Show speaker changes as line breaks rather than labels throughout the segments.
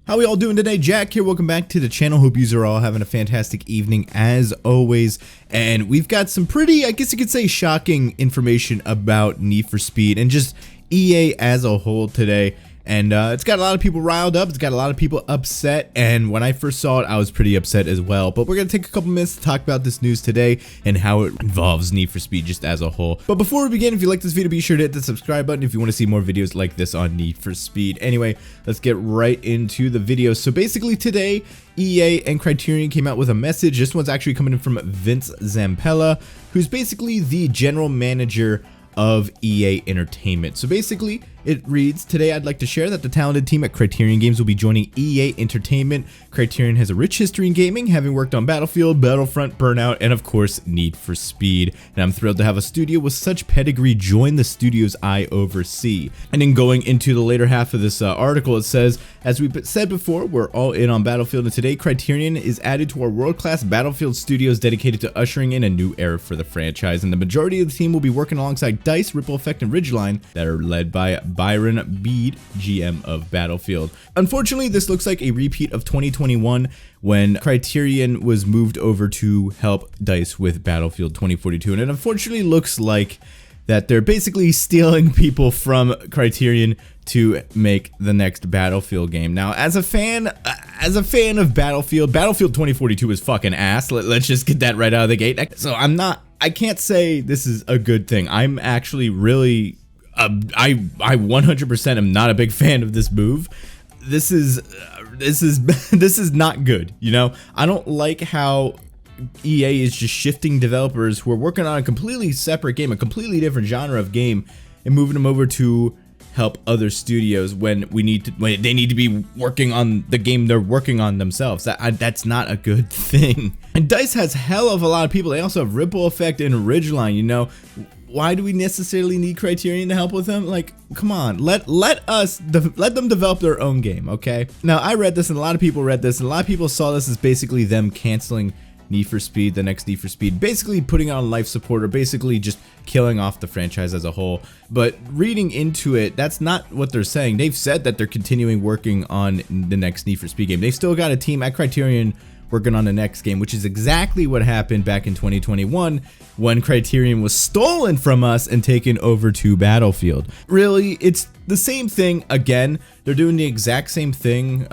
How we all doing today? Jack here, welcome back to the channel. Hope you are all having a fantastic evening as always. And we've got some pretty, I guess you could say, shocking information about Need for Speed and just EA as a whole today. And it's got a lot of people riled up, it's got a lot of people upset, and when I first saw it, I was pretty upset as well. But we're going to take a couple minutes to talk about this news today and how it involves Need for Speed just as a whole. But before we begin, if you like this video, be sure to hit the subscribe button if you want to see more videos like this on Need for Speed. Anyway, let's get right into the video. So basically today, EA and Criterion came out with a message. This one's actually coming in from Vince Zampella, who's basically the general manager of EA Entertainment. So basically, it reads, "Today I'd like to share that the talented team at Criterion Games will be joining EA Entertainment. Criterion has a rich history in gaming, having worked on Battlefield, Battlefront, Burnout, and of course, Need for Speed. And I'm thrilled to have a studio with such pedigree join the studios I oversee." And then going into the later half of this article, it says, "As we said before, we're all in on Battlefield, and today Criterion is added to our world-class Battlefield studios dedicated to ushering in a new era for the franchise. And the majority of the team will be working alongside DICE, Ripple Effect, and Ridgeline that are led by Byron Bede, GM of Battlefield." Unfortunately, this looks like a repeat of 2021 when Criterion was moved over to help DICE with Battlefield 2042, and it unfortunately looks like that they're basically stealing people from Criterion to make the next Battlefield game. Now, as a fan of Battlefield 2042 is fucking ass. Let's just get that right out of the gate. So I can't say this is a good thing. I'm actually really I 100% am not a big fan of this move. This is not good, you know? I don't like how EA is just shifting developers who are working on a completely separate game, a completely different genre of game, and moving them over to help other studios when they need to be working on the game they're working on themselves. That's not a good thing. And DICE has hell of a lot of people. They also have Ripple Effect and Ridgeline, you know? Why do we necessarily need Criterion to help with them? Like, come on, let them develop their own game, okay? Now, I read this, and a lot of people read this, and a lot of people saw this as basically them canceling Need for Speed, the next Need for Speed, basically putting it on life support, or basically just killing off the franchise as a whole. But reading into it, that's not what they're saying. They've said that they're continuing working on the next Need for Speed game. They've still got a team at Criterion working on the next game, which is exactly what happened back in 2021 when Criterion was stolen from us and taken over to Battlefield. Really, it's the same thing again. They're doing the exact same thing,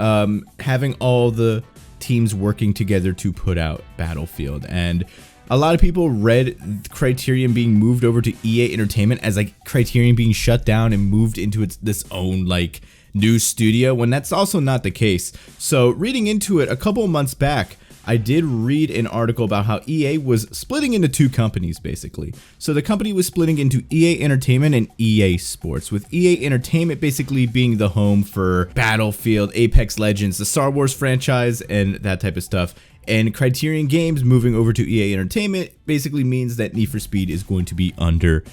having all the teams working together to put out Battlefield. And a lot of people read Criterion being moved over to EA Entertainment as like Criterion being shut down and moved into this own like new studio, when that's also not the case. So reading into it, a couple of months back, I did read an article about how EA was splitting into two companies, basically. So the company was splitting into EA Entertainment and EA Sports, with EA Entertainment basically being the home for Battlefield, Apex Legends, the Star Wars franchise, and that type of stuff. And Criterion Games moving over to EA Entertainment basically means that Need for Speed is going to be under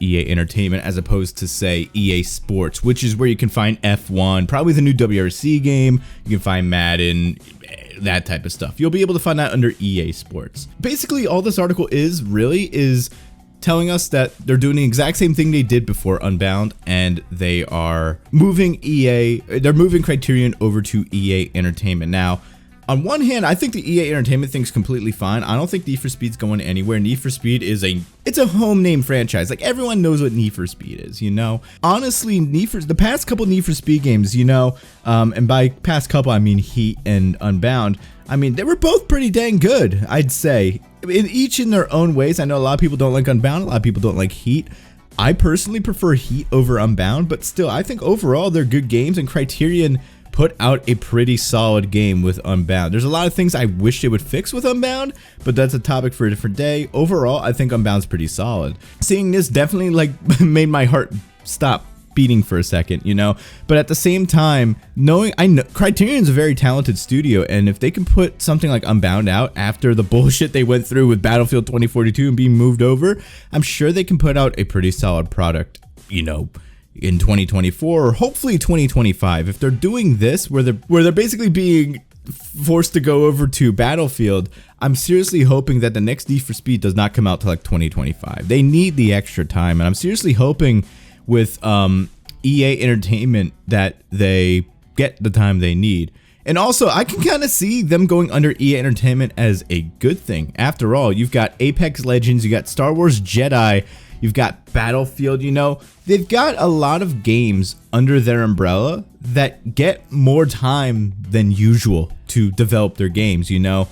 EA Entertainment, as opposed to, say, EA Sports, which is where you can find F1, probably the new WRC game, you can find Madden, that type of stuff. You'll be able to find that under EA Sports. Basically, all this article is telling us that they're doing the exact same thing they did before Unbound, and they are moving Criterion over to EA Entertainment. Now, on one hand, I think the EA Entertainment thing's completely fine. I don't think Need for Speed's going anywhere. Need for Speed is it's a home name franchise. Like, everyone knows what Need for Speed is, you know? Honestly, the past couple Need for Speed games, you know, and by past couple, I mean Heat and Unbound, I mean, they were both pretty dang good, I'd say. Each in their own ways. I know a lot of people don't like Unbound, a lot of people don't like Heat. I personally prefer Heat over Unbound, but still, I think overall they're good games, and Criterion put out a pretty solid game with Unbound. There's a lot of things I wish they would fix with Unbound, but that's a topic for a different day. Overall, I think Unbound's pretty solid. Seeing this definitely like made my heart stop beating for a second, you know? But at the same time, I know Criterion's a very talented studio, and if they can put something like Unbound out after the bullshit they went through with Battlefield 2042 and being moved over, I'm sure they can put out a pretty solid product, you know, in 2024 or hopefully 2025. If they're doing this where they're basically being forced to go over to Battlefield, I'm seriously hoping that the next Need for Speed does not come out till like 2025. They need the extra time, and I'm seriously hoping with EA Entertainment that they get the time they need. And also, I can kind of see them going under EA Entertainment as a good thing. After all, you've got Apex Legends, you got Star Wars Jedi, you've got Battlefield, you know. They've got a lot of games under their umbrella that get more time than usual to develop their games, you know.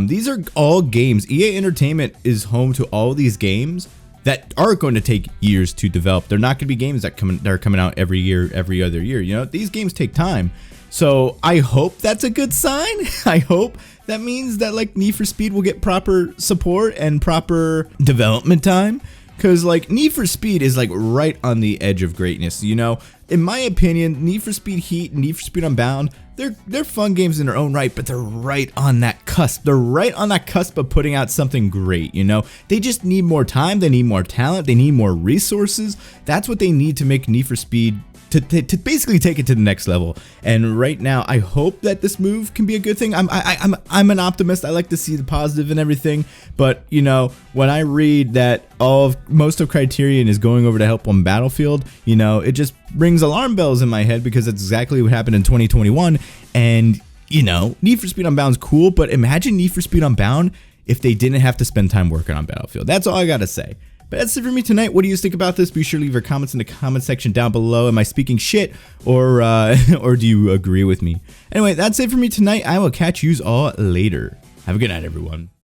These are all games. EA Entertainment is home to all these games that are going to take years to develop. They're not going to be games that are coming out every year, every other year. You know, these games take time. So I hope that's a good sign. I hope that means that like Need for Speed will get proper support and proper development time. Cause like Need for Speed is like right on the edge of greatness, you know. In my opinion, Need for Speed Heat and Need for Speed Unbound, they're fun games in their own right, but they're right on that cusp. They're right on that cusp of putting out something great, you know. They just need more time, they need more talent, they need more resources. That's what they need to make Need for Speed to basically take it to the next level. And right now, I hope that this move can be a good thing. I'm an optimist. I like to see the positive and everything. But you know, when I read that most of Criterion is going over to help on Battlefield, you know, it just rings alarm bells in my head because that's exactly what happened in 2021. And you know, Need for Speed Unbound is cool, but imagine Need for Speed Unbound if they didn't have to spend time working on Battlefield. That's all I gotta say. But that's it for me tonight. What do you think about this? Be sure to leave your comments in the comment section down below. Am I speaking shit or do you agree with me? Anyway, that's it for me tonight. I will catch yous all later. Have a good night, everyone.